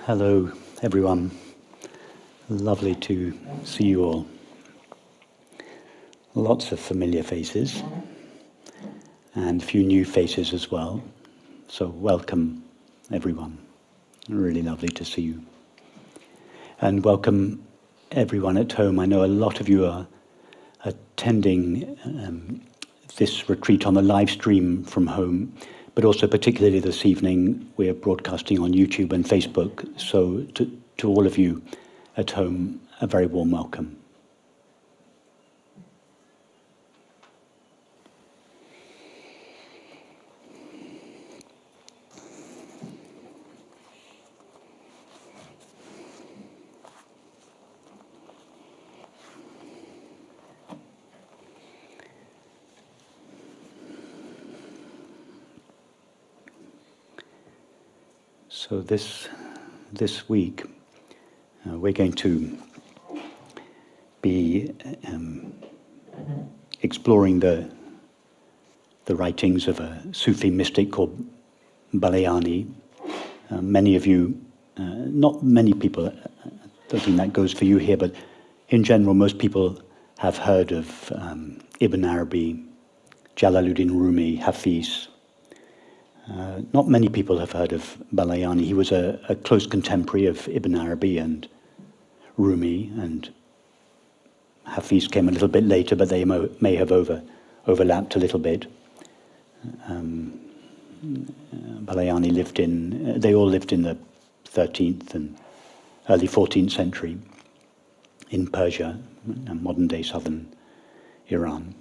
Hello, everyone. Lovely to see you all. Lots of familiar faces and a few new faces as well. So welcome, everyone. Really lovely to see you. And welcome everyone at home. I know a lot of you are attending this retreat on the live stream from home, but also particularly this evening, we're broadcasting on YouTube and Facebook. So to all of you at home, a very warm welcome. So this week, we're going to be exploring the writings of a Sufi mystic called Balyani. Many of you, not many people, I don't think that goes for you here, but in general, most people have heard of Ibn Arabi, Jalaluddin Rumi, Hafiz. Not many people have heard of Balyani. He was a close contemporary of Ibn Arabi and Rumi, and Hafiz came a little bit later, but they may have overlapped a little bit. Balyani they all lived in the 13th and early 14th century in Persia, modern-day southern Iran.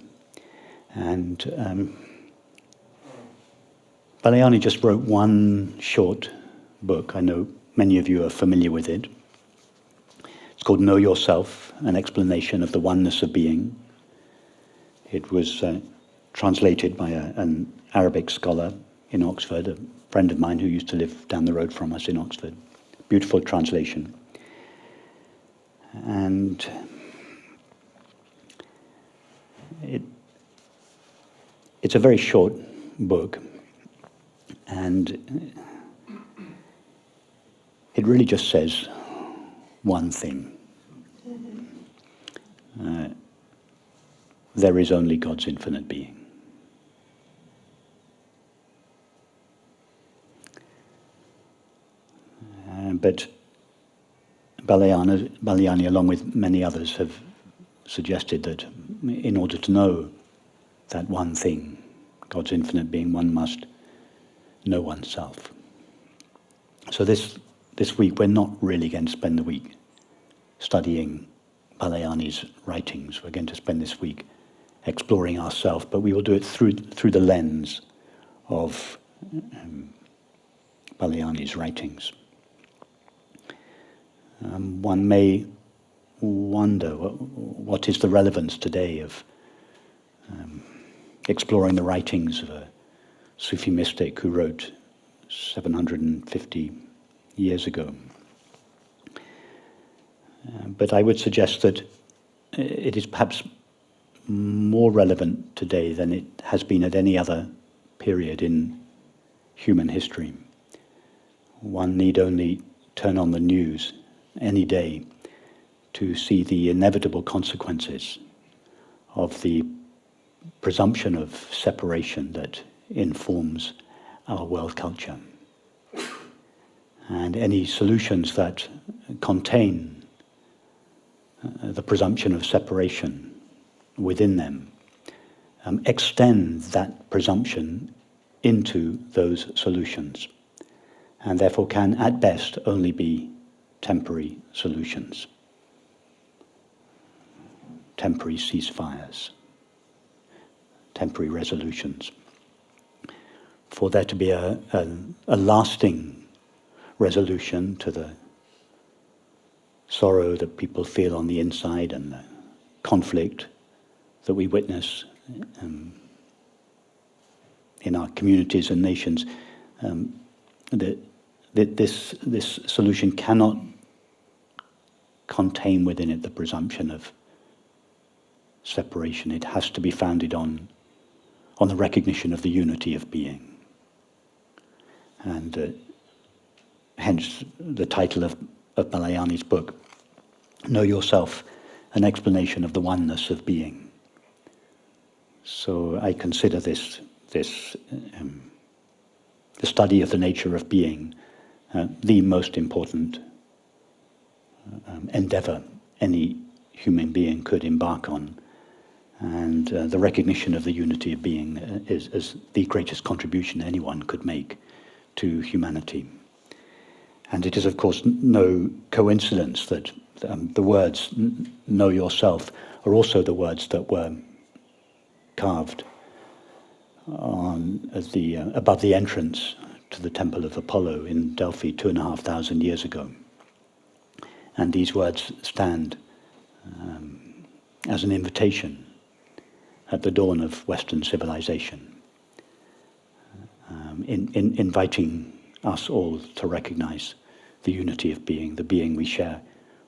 And Balyani just wrote one short book. I know many of you are familiar with it. It's called Know Yourself, an explanation of the oneness of being. It was translated by an Arabic scholar in Oxford, a friend of mine who used to live down the road from us in Oxford. Beautiful translation. And it's a very short book. And it really just says one thing. There is only God's infinite being. But Balyani, along with many others, have suggested that in order to know that one thing, God's infinite being, one must know oneself. So this week we're not really going to spend the week studying Balyani's writings. We're going to spend this week exploring ourselves, but we will do it through the lens of Balyani's writings. One may wonder what is the relevance today of exploring the writings of a Sufi mystic who wrote 750 years ago. But I would suggest that it is perhaps more relevant today than it has been at any other period in human history. One need only turn on the news any day to see the inevitable consequences of the presumption of separation that informs our world culture. And any solutions that contain the presumption of separation within them extend that presumption into those solutions, and therefore can at best only be temporary solutions, temporary ceasefires, temporary resolutions. For there to be a lasting resolution to the sorrow that people feel on the inside and the conflict that we witness in our communities and nations, this solution cannot contain within it the presumption of separation. It has to be founded on the recognition of the unity of being. And hence the title of Balyani's book, Know Yourself, an explanation of the oneness of being. So I consider this the study of the nature of being the most important endeavor any human being could embark on. And the recognition of the unity of being is the greatest contribution anyone could make to humanity. And it is, of course, no coincidence that the words "know yourself" are also the words that were carved above the entrance to the Temple of Apollo in Delphi 2,500 years ago. And these words stand as an invitation at the dawn of Western civilization, inviting us all to recognize the unity of being, the being we share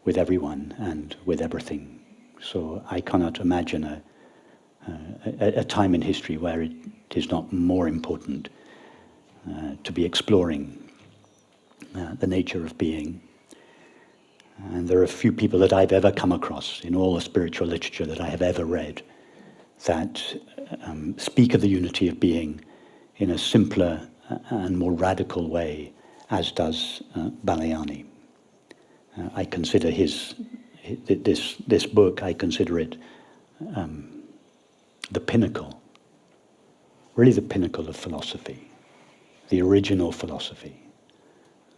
with everyone and with everything. So I cannot imagine a time in history where it is not more important to be exploring the nature of being. And there are few people that I've ever come across in all the spiritual literature that I have ever read that speak of the unity of being in a simpler and more radical way as does Balyani. I consider this book, I consider it the pinnacle, really the pinnacle of philosophy, the original philosophy,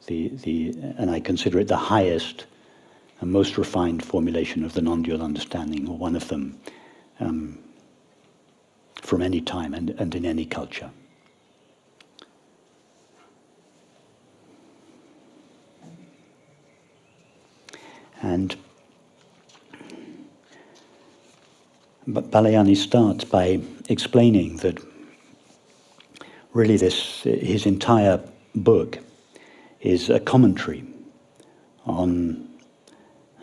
and I consider it the highest and most refined formulation of the non-dual understanding, or one of them, from any time and in any culture. And Balyani starts by explaining that really his entire book is a commentary on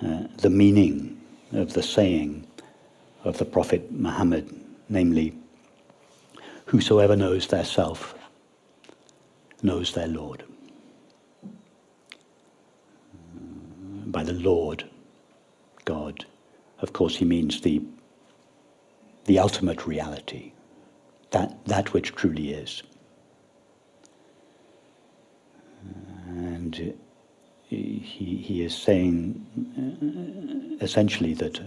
the meaning of the saying of the Prophet Muhammad, namely, whosoever knows their self knows their Lord. By the Lord, God, of course he means the ultimate reality, that which truly is. And he is saying essentially that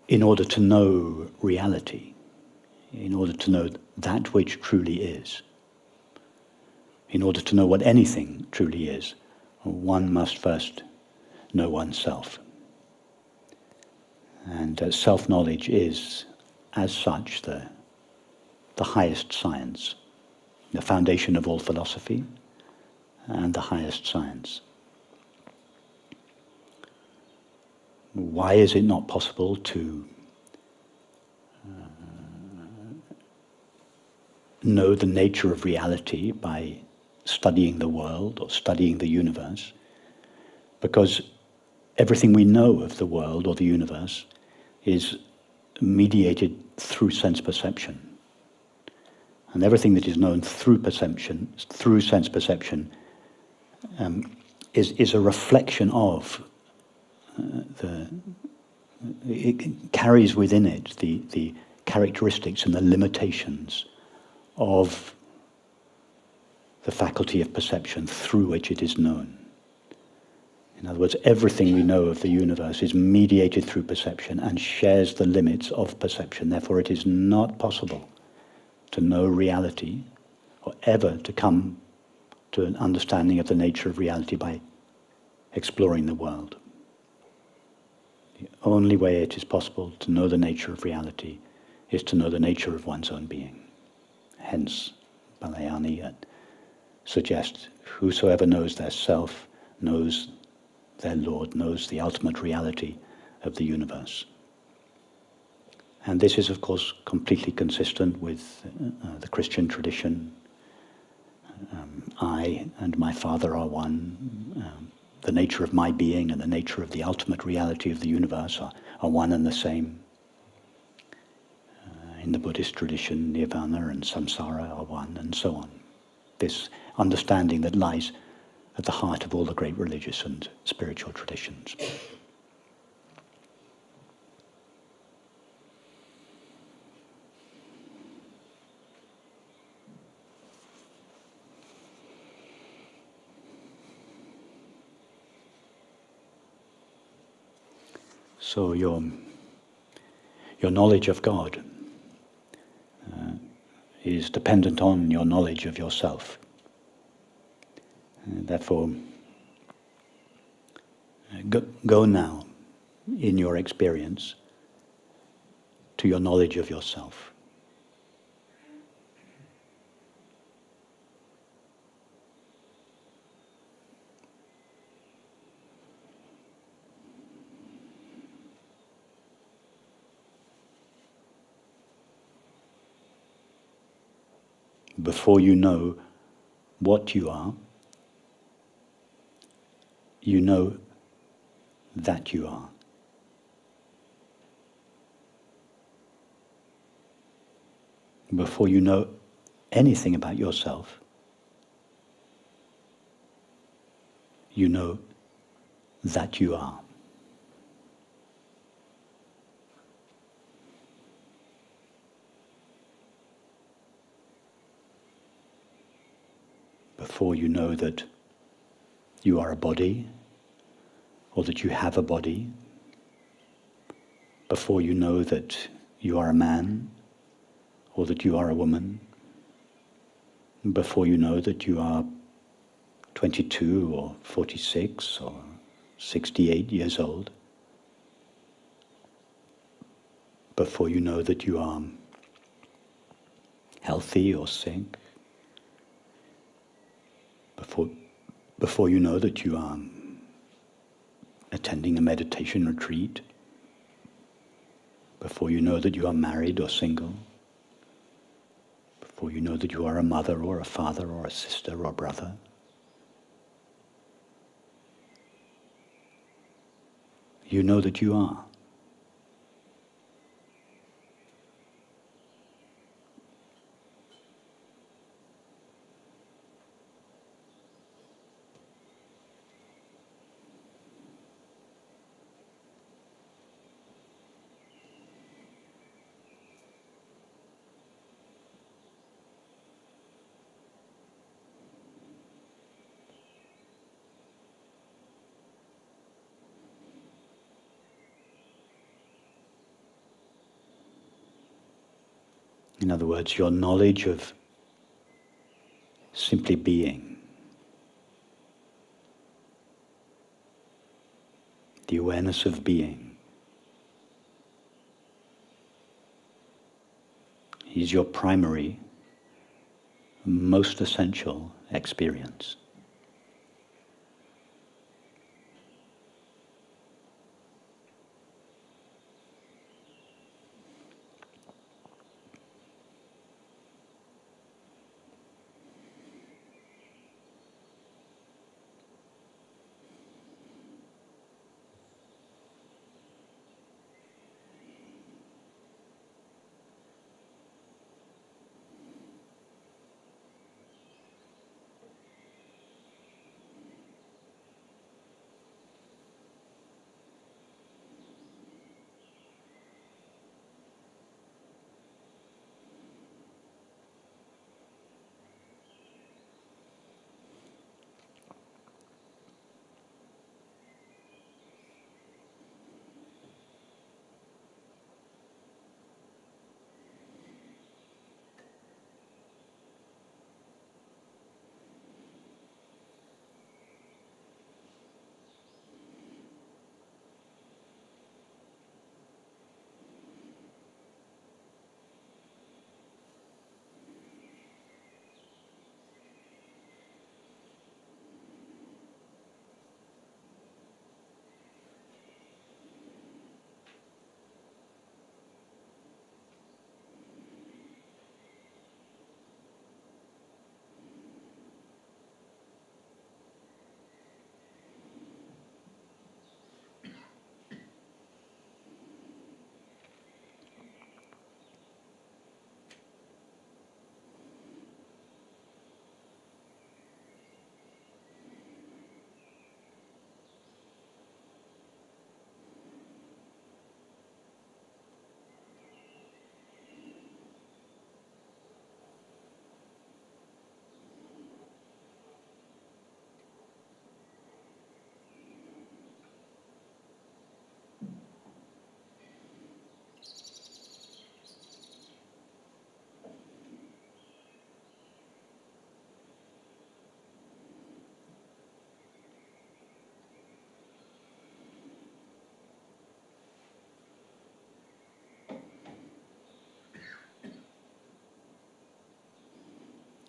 in order to know reality, in order to know that which truly is, in order to know what anything truly is, one must first know oneself. And self-knowledge is, as such, the highest science, the foundation of all philosophy, and the highest science. Why is it not possible to know the nature of reality by studying the world or studying the universe? Because everything we know of the world or the universe is mediated through sense perception. And everything that is known through sense perception, is a reflection of it carries within it the characteristics and the limitations of the faculty of perception through which it is known. In other words, everything we know of the universe is mediated through perception and shares the limits of perception. Therefore, it is not possible to know reality or ever to come to an understanding of the nature of reality by exploring the world. The only way it is possible to know the nature of reality is to know the nature of one's own being. Hence, Balyani suggests, whosoever knows their self knows their Lord, knows the ultimate reality of the universe. And this is, of course, completely consistent with the Christian tradition. I and my Father are one. The nature of my being and the nature of the ultimate reality of the universe are one and the same. In the Buddhist tradition, nirvana and samsara are one, and so on. This understanding that lies at the heart of all the great religious and spiritual traditions. So your knowledge of God is dependent on your knowledge of yourself. Therefore, go now in your experience to your knowledge of yourself. Before you know what you are, you know that you are. Before you know anything about yourself, you know that you are. Before you know that you are a body, or that you have a body, before you know that you are a man, or that you are a woman, before you know that you are 22 or 46 or 68 years old, before you know that you are healthy or sick, before you know that you are attending a meditation retreat, before you know that you are married or single, before you know that you are a mother or a father or a sister or brother, you know that you are. In other words, your knowledge of simply being, the awareness of being, is your primary, most essential experience.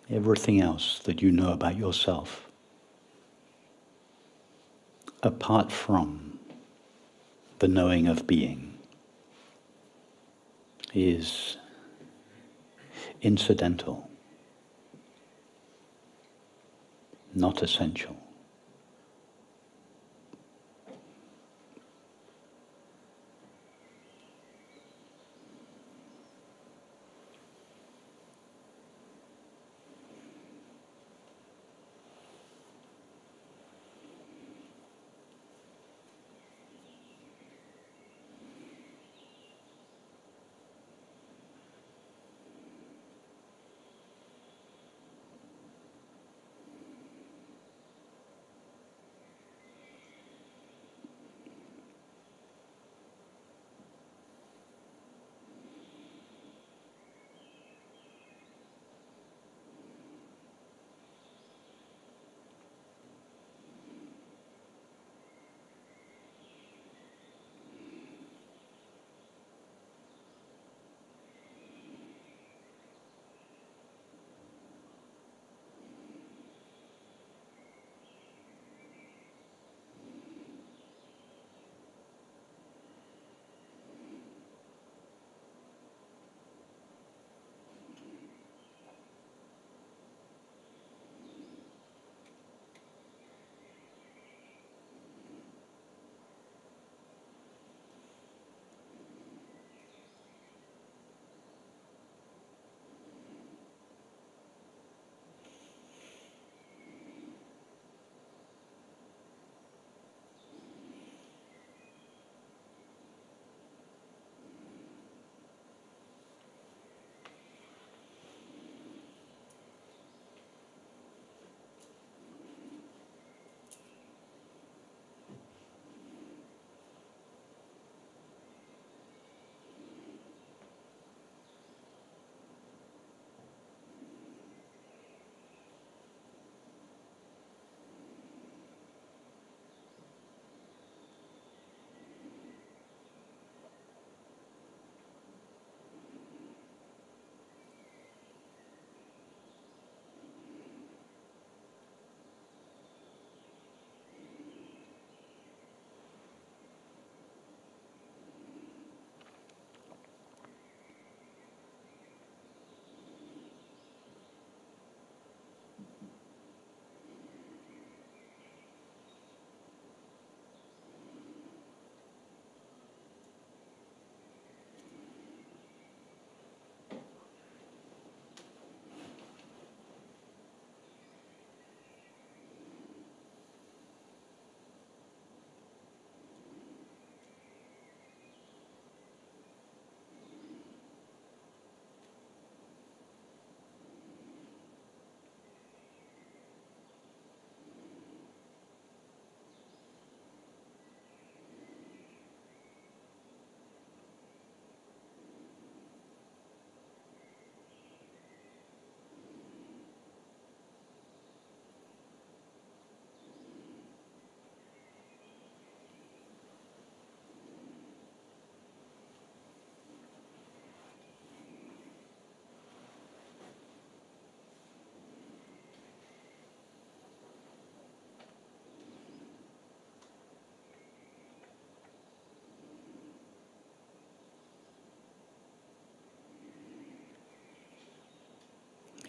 everything else that you know about yourself, apart from the knowing of being, is incidental, not essential.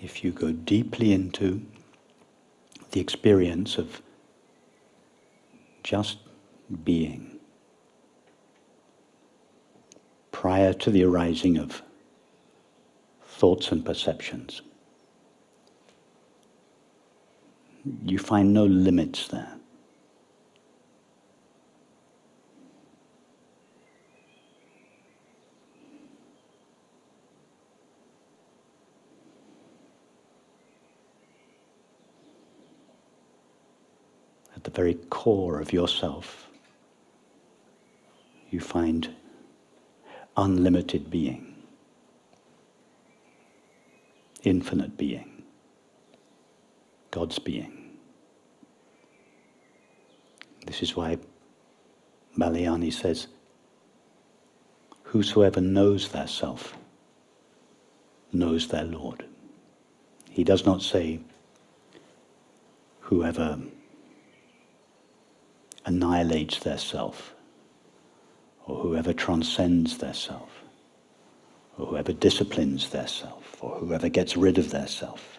If you go deeply into the experience of just being, prior to the arising of thoughts and perceptions, you find no limits there. At the very core of yourself, you find unlimited being, infinite being, God's being. This is why Balyani says, whosoever knows their self knows their Lord. He does not say, whoever annihilates their self, or whoever transcends their self, or whoever disciplines their self, or whoever gets rid of their self.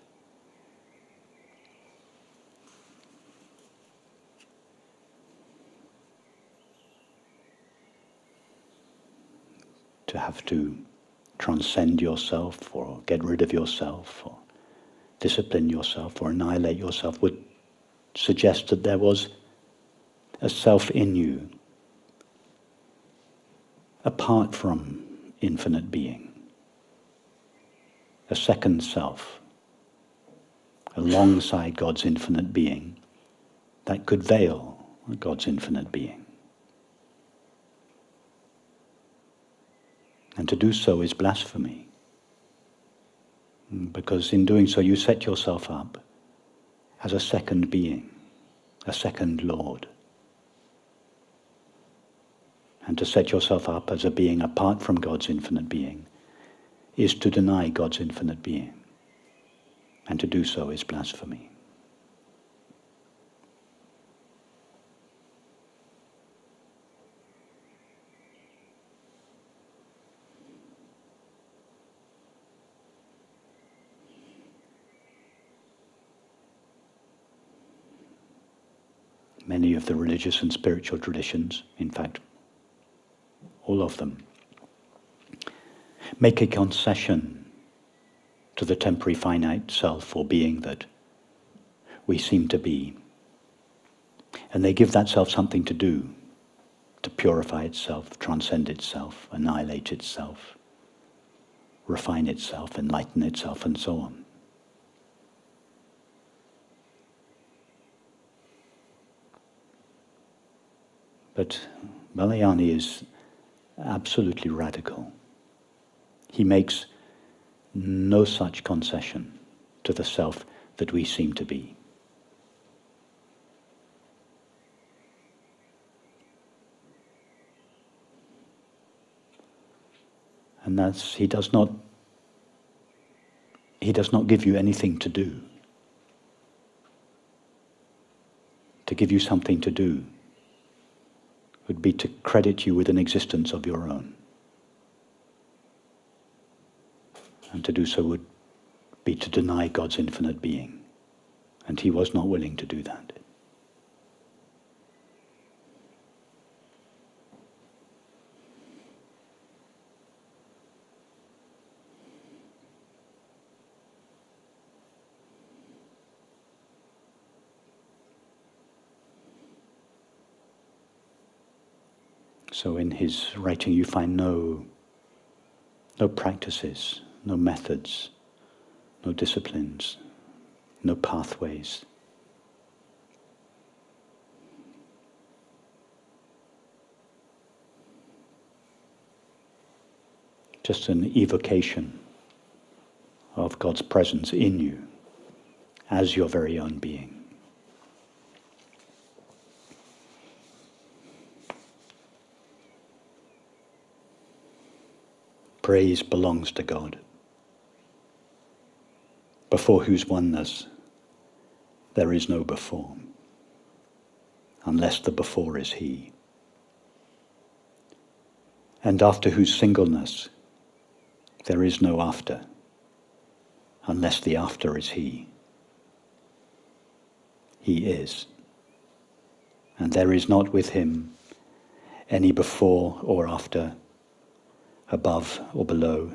To have to transcend yourself, or get rid of yourself, or discipline yourself, or annihilate yourself would suggest that there was a self in you apart from infinite being, a second self alongside God's infinite being that could veil God's infinite being. And to do so is blasphemy, because in doing so you set yourself up as a second being, a second Lord. And to set yourself up as a being apart from God's infinite being is to deny God's infinite being. And to do so is blasphemy. Many of the religious and spiritual traditions, in fact, all of them, make a concession to the temporary finite self or being that we seem to be. And they give that self something to do, to purify itself, transcend itself, annihilate itself, refine itself, enlighten itself, and so on. But Balyani is absolutely radical. He makes no such concession to the self that we seem to be. And that's, he does not give you anything to do. To give you something to do would be to credit you with an existence of your own. And to do so would be to deny God's infinite being. And he was not willing to do that. So in his writing you find no practices, no methods, no disciplines, no pathways. Just an evocation of God's presence in you as your very own being. Praise belongs to God, before whose oneness there is no before, unless the before is He, and after whose singleness there is no after, unless the after is He. He is, and there is not with Him any before or after, above or below,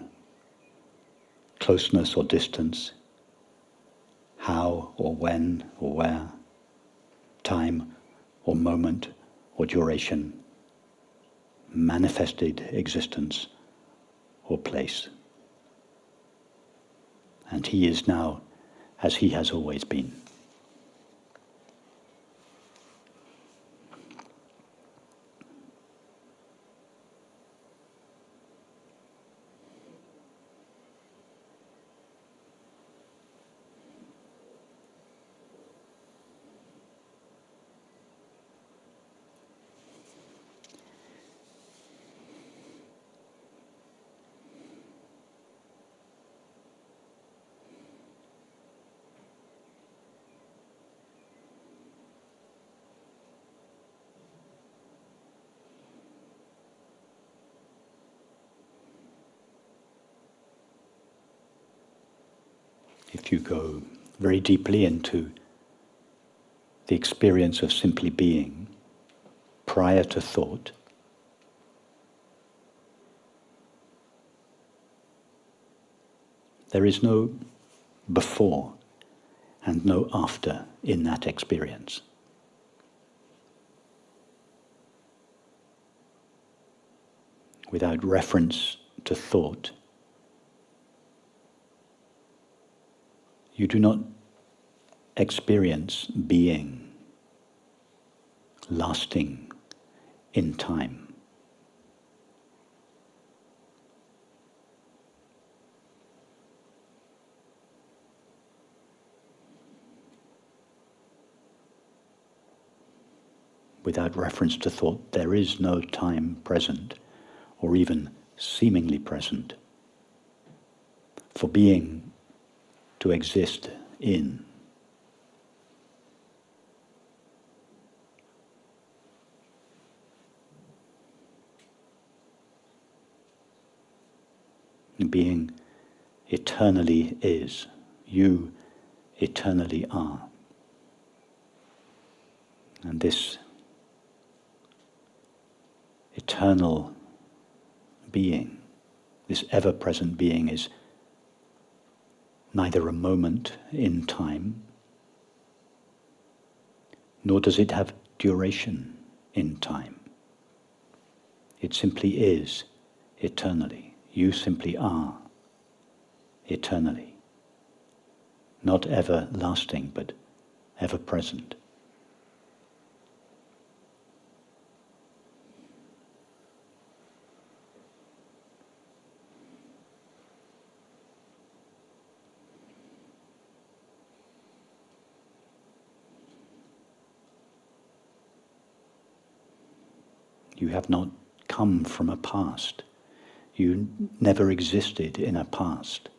closeness or distance, how or when or where, time or moment or duration, manifested existence or place. And He is now as He has always been. if you go very deeply into the experience of simply being prior to thought, there is no before and no after in that experience. Without reference to thought, you do not experience being lasting in time. Without reference to thought, there is no time present, or even seemingly present, for being to exist in. Being eternally is. You eternally are. And this eternal being, this ever-present being, is neither a moment in time, nor does it have duration in time. It simply is eternally. You simply are eternally. Not everlasting, but ever-present. You have not come from a past. You never existed in a past.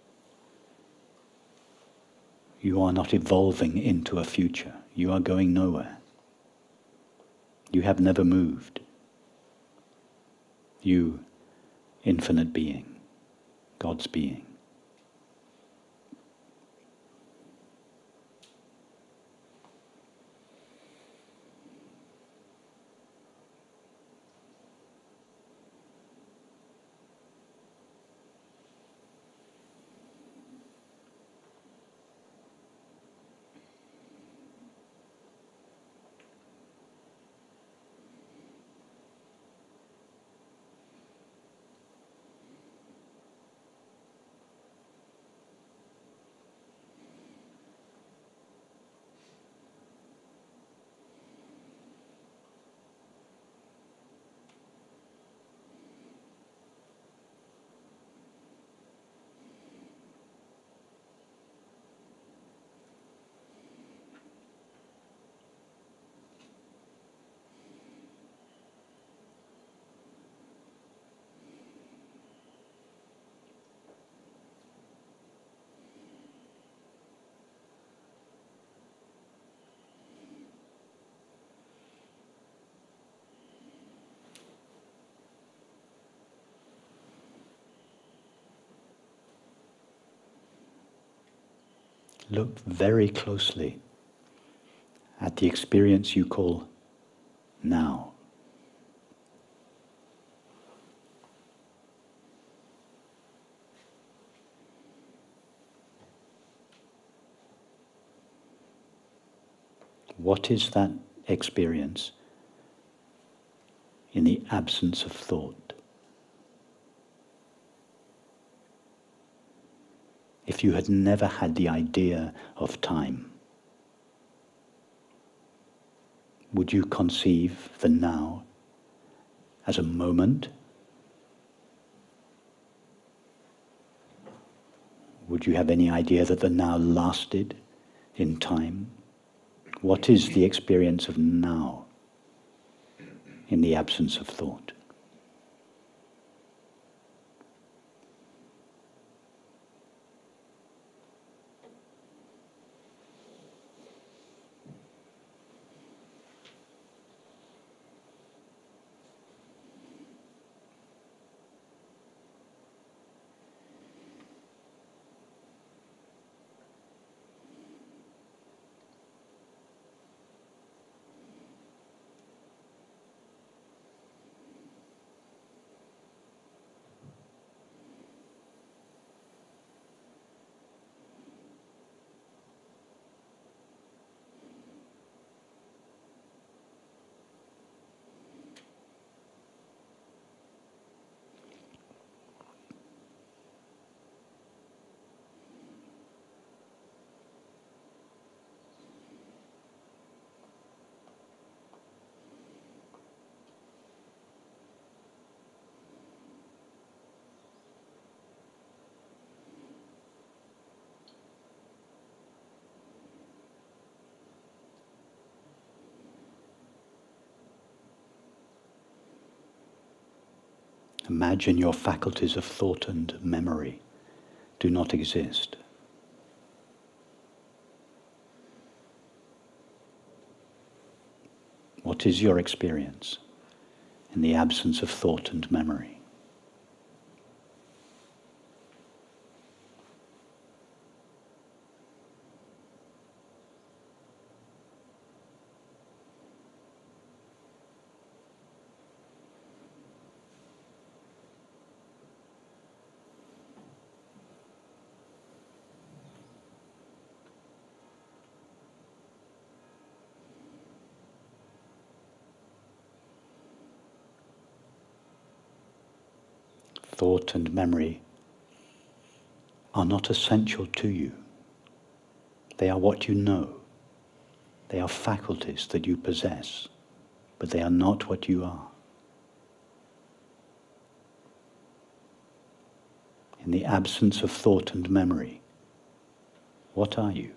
You are not evolving into a future. You are going nowhere. You have never moved. You, infinite being, God's being. Look very closely at the experience you call now. What is that experience in the absence of thought? If you had never had the idea of time, would you conceive the now as a moment? Would you have any idea that the now lasted in time? What is the experience of now in the absence of thought? Imagine your faculties of thought and memory do not exist. What is your experience in the absence of thought and memory? Thought and memory are not essential to you. They are what you know. They are faculties that you possess, but they are not what you are. In the absence of thought and memory, what are you?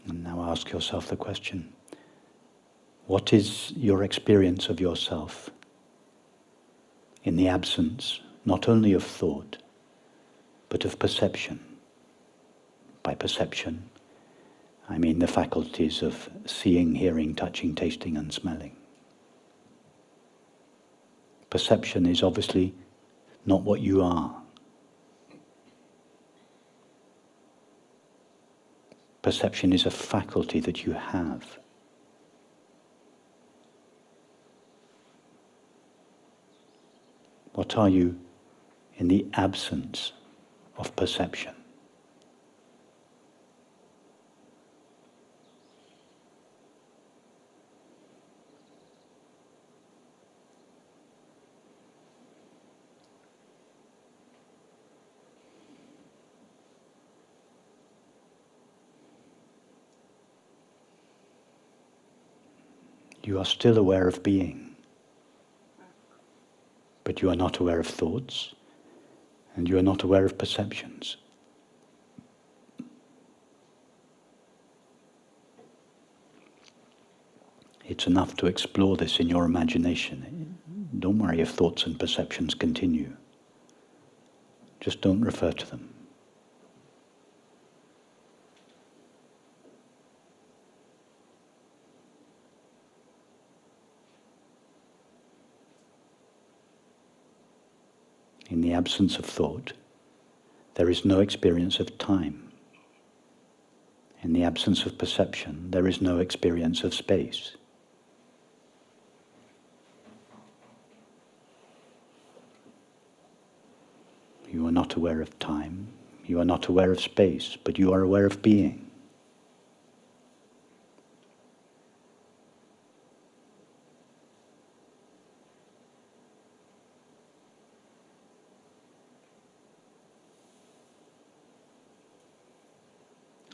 And now ask yourself the question, what is your experience of yourself in the absence not only of thought, but of perception? By perception, I mean the faculties of seeing, hearing, touching, tasting, and smelling. Perception is obviously not what you are. Perception is a faculty that you have. What are you in the absence of perception? You are still aware of being, but you are not aware of thoughts, and you are not aware of perceptions. It's enough to explore this in your imagination. Don't worry if thoughts and perceptions continue. Just don't refer to them. In the absence of thought, there is no experience of time. In the absence of perception, there is no experience of space. You are not aware of time, you are not aware of space, but you are aware of being.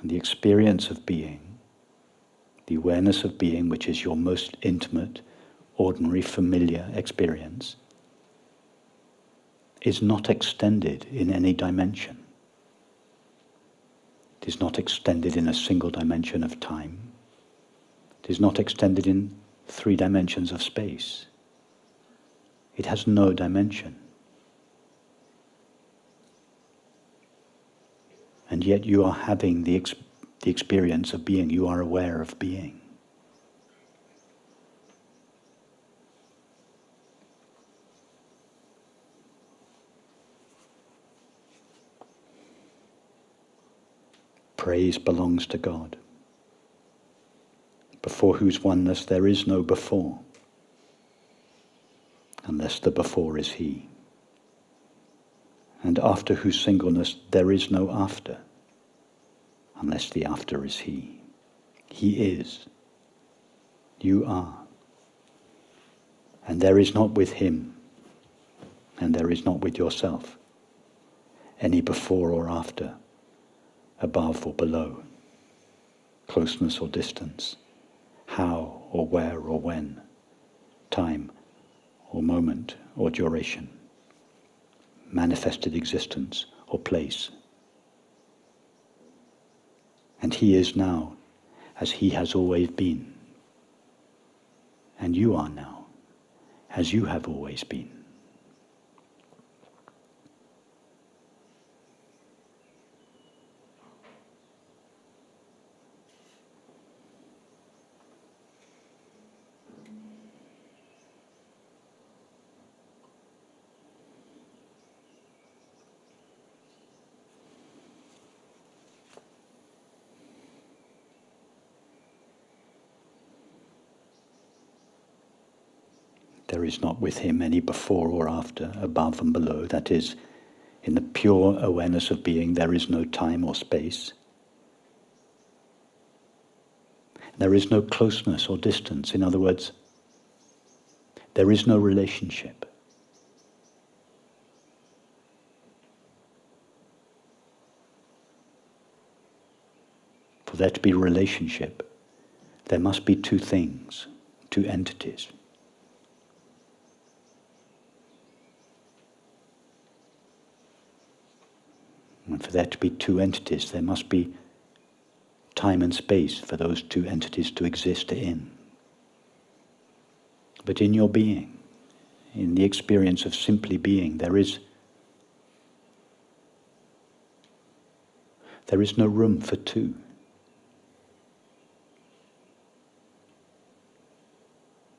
And the experience of being, the awareness of being, which is your most intimate, ordinary, familiar experience, is not extended in any dimension. It is not extended in a single dimension of time. It is not extended in 3 dimensions of space. It has no dimension. And yet you are having the experience of being. You are aware of being. Praise belongs to God, before whose oneness there is no before, unless the before is He, and after whose singleness there is no after, unless the after is He. He is. You are. And there is not with Him, and there is not with yourself, any before or after, above or below, closeness or distance, how or where or when, time or moment or duration, manifested existence or place. And He is now as He has always been, and you are now as you have always been. There is not with Him any before or after, above and below. That is, in the pure awareness of being, there is no time or space. There is no closeness or distance. In other words, there is no relationship. For there to be relationship, there must be 2 things, 2 entities. And for there to be 2 entities, there must be time and space for those 2 entities to exist in. But in your being, in the experience of simply being, there is no room for 2.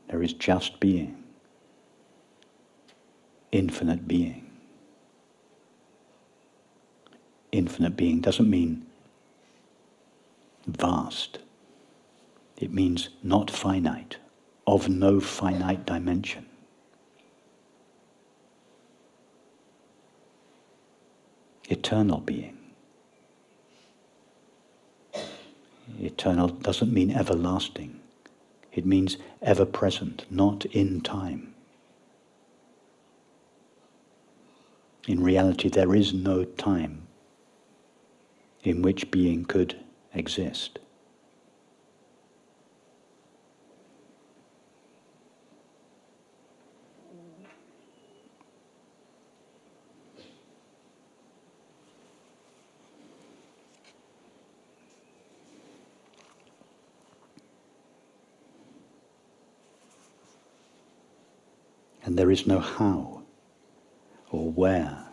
There is just being, infinite being. Infinite being doesn't mean vast. It means not finite, of no finite dimension. Eternal being. Eternal doesn't mean everlasting. It means ever present, not in time. In reality, there is no time in which being could exist. And there is no how, or where,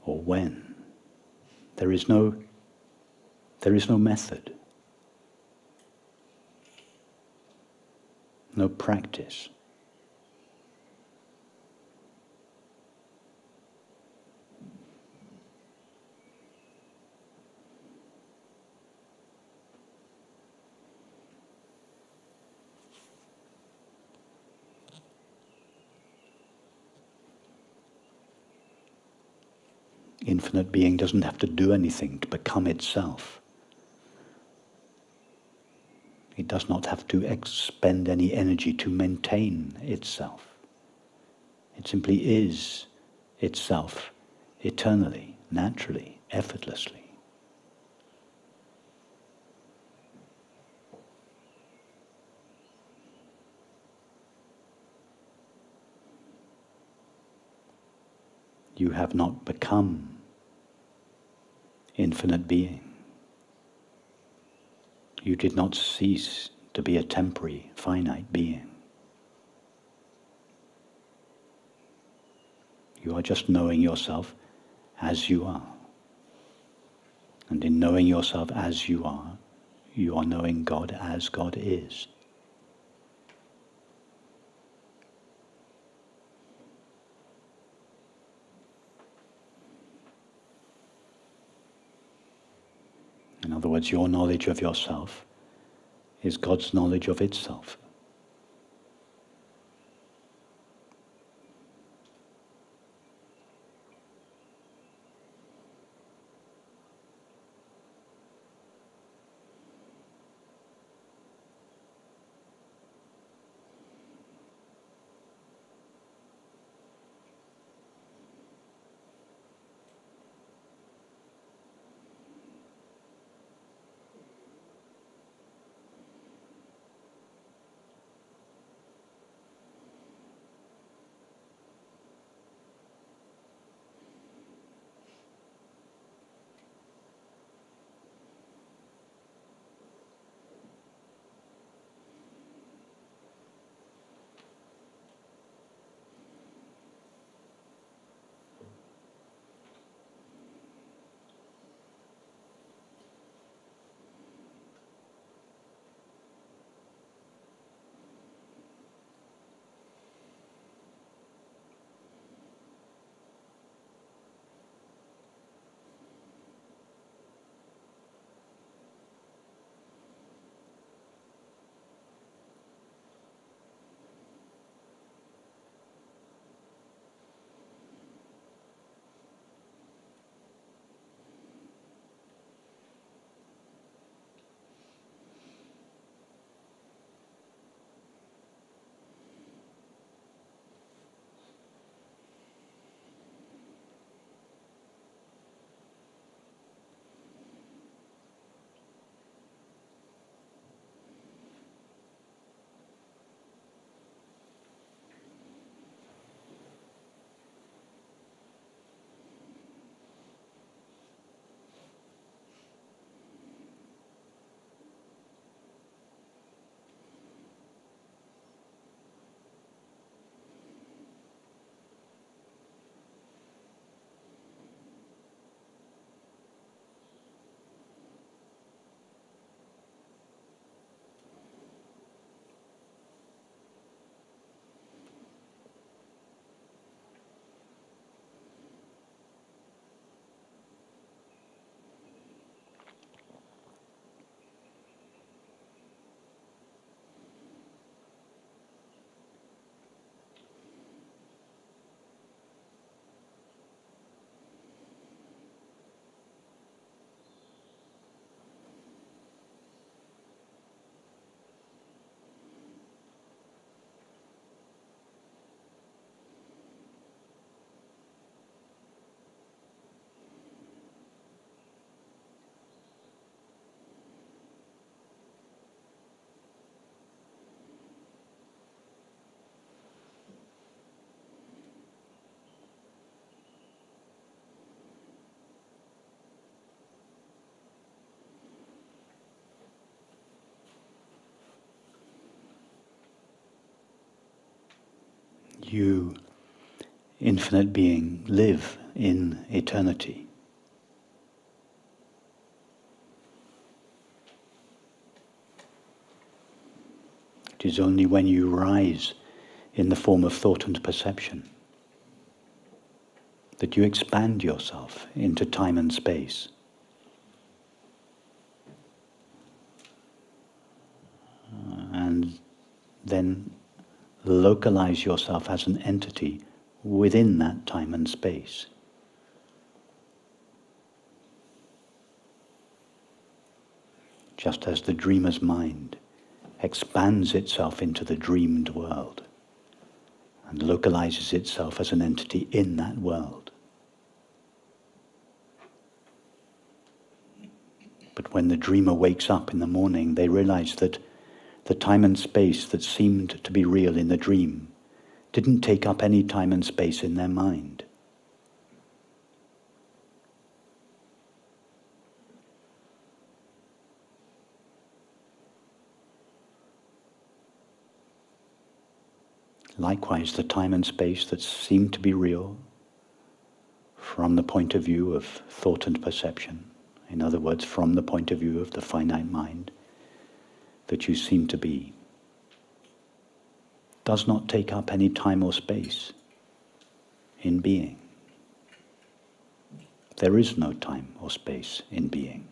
or when. There is no method, no practice. Infinite being doesn't have to do anything to become itself. It does not have to expend any energy to maintain itself. It simply is itself eternally, naturally, effortlessly. You have not become infinite being. You did not cease to be a temporary, finite being. You are just knowing yourself as you are. And in knowing yourself as you are knowing God as God is. In other words, your knowledge of yourself is God's knowledge of itself. You, infinite being, live in eternity. It is only when you rise in the form of thought and perception that you expand yourself into time and space. And then localize yourself as an entity within that time and space. Just as the dreamer's mind expands itself into the dreamed world and localizes itself as an entity in that world. But when the dreamer wakes up in the morning, they realize that the time and space that seemed to be real in the dream didn't take up any time and space in their mind. Likewise, the time and space that seem to be real from the point of view of thought and perception, in other words, from the point of view of the finite mind that you seem to be, does not take up any time or space in being. There is no time or space in being.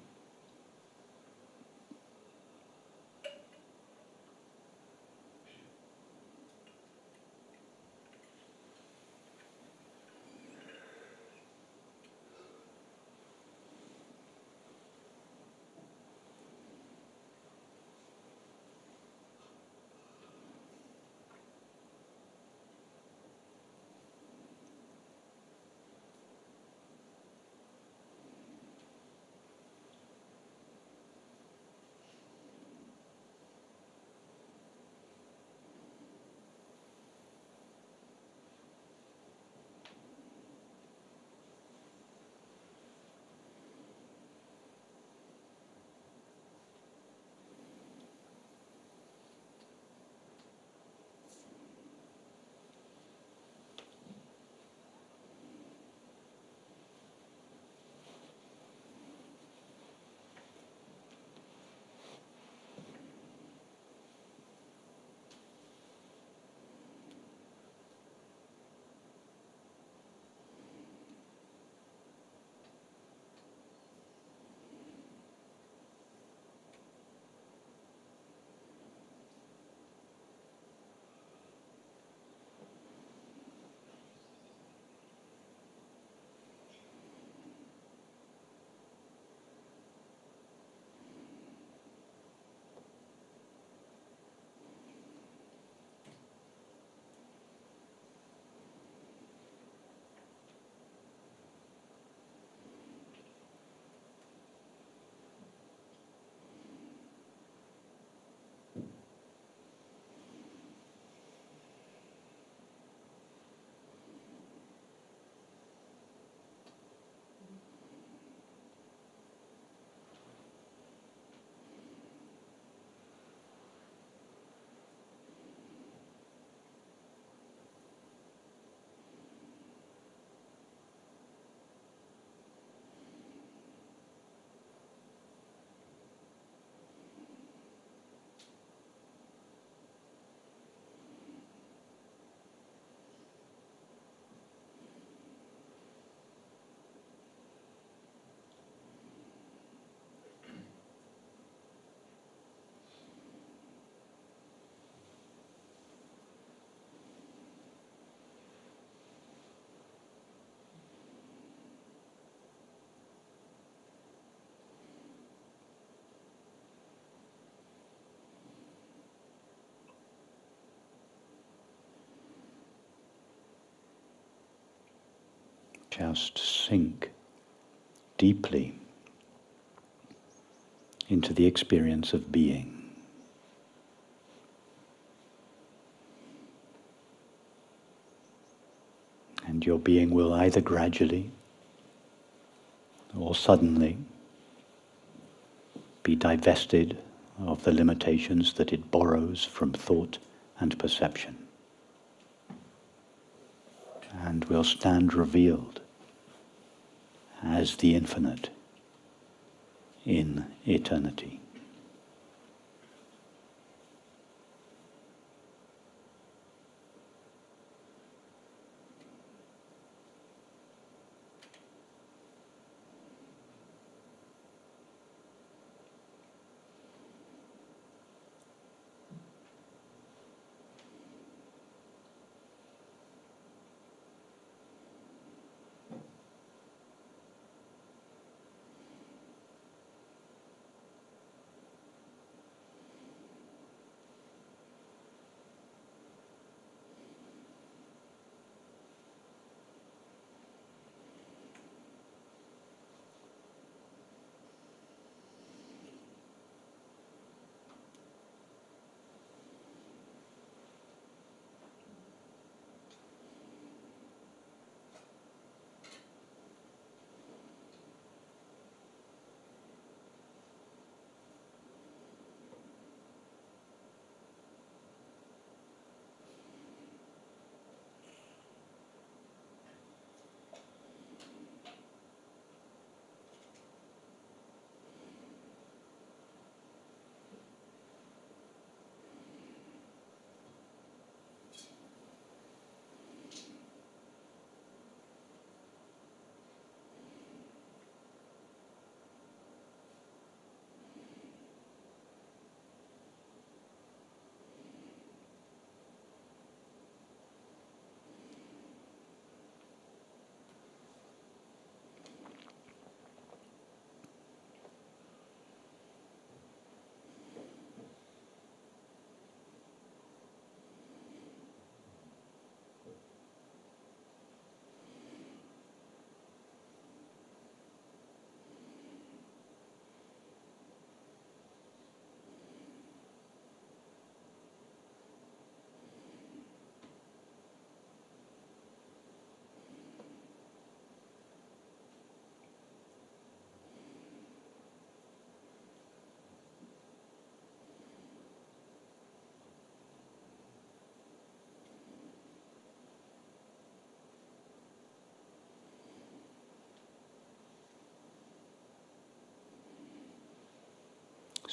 Just sink deeply into the experience of being. And your being will either gradually or suddenly be divested of the limitations that it borrows from thought and perception, and will stand revealed as the infinite in eternity.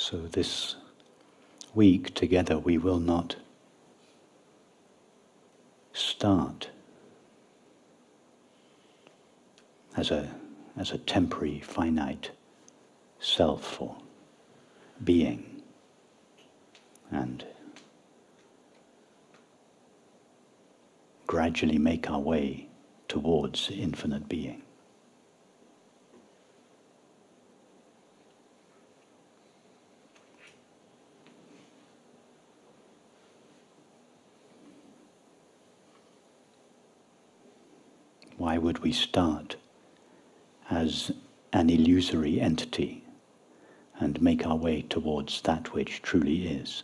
So this week together we will not start as a temporary, finite self or being, and gradually make our way towards infinite being. Why would we start as an illusory entity and make our way towards that which truly is?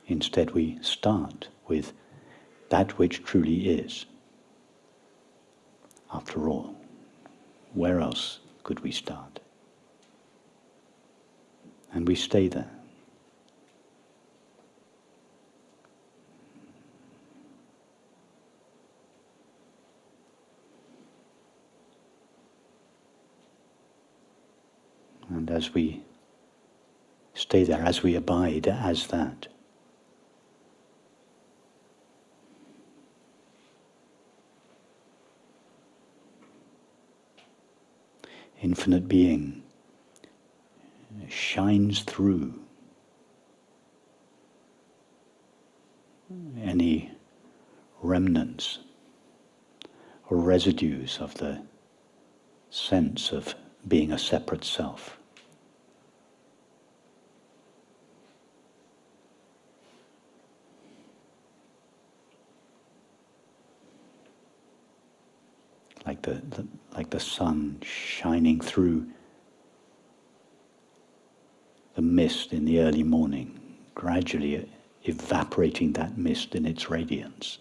Instead, we start with that which truly is. After all, where else could we start? And we stay there. And as we stay there, as we abide as that, infinite being shines through any remnants or residues of the sense of being a separate self. Like the sun shining through the mist in the early morning, gradually evaporating that mist in its radiance.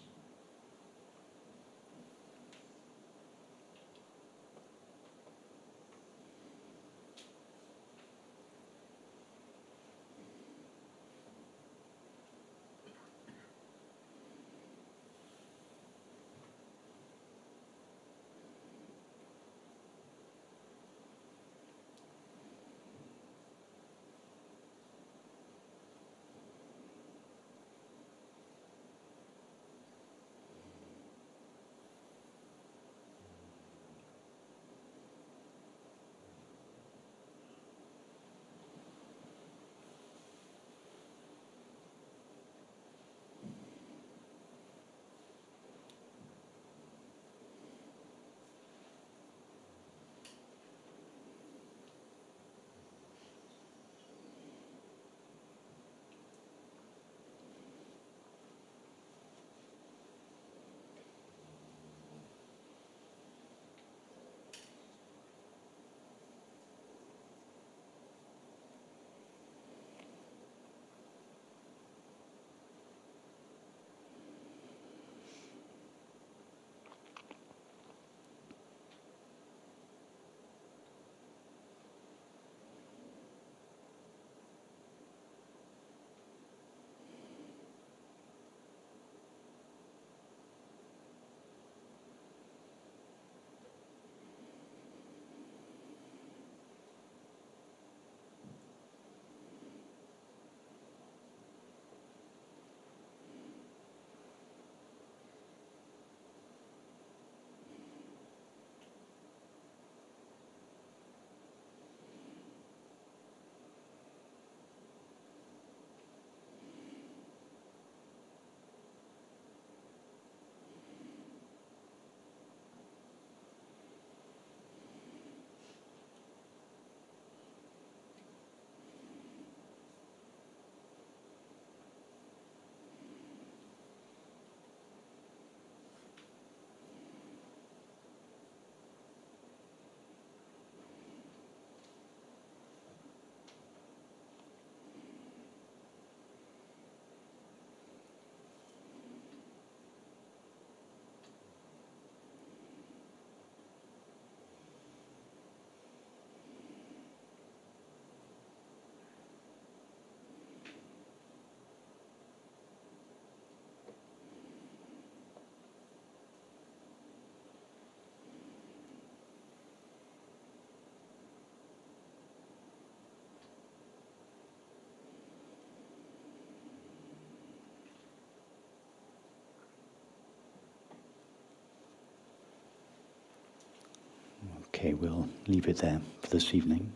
Okay, we'll leave it there for this evening.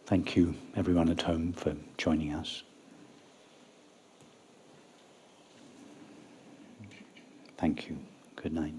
Thank you, everyone at home, for joining us. Thank you. Good night.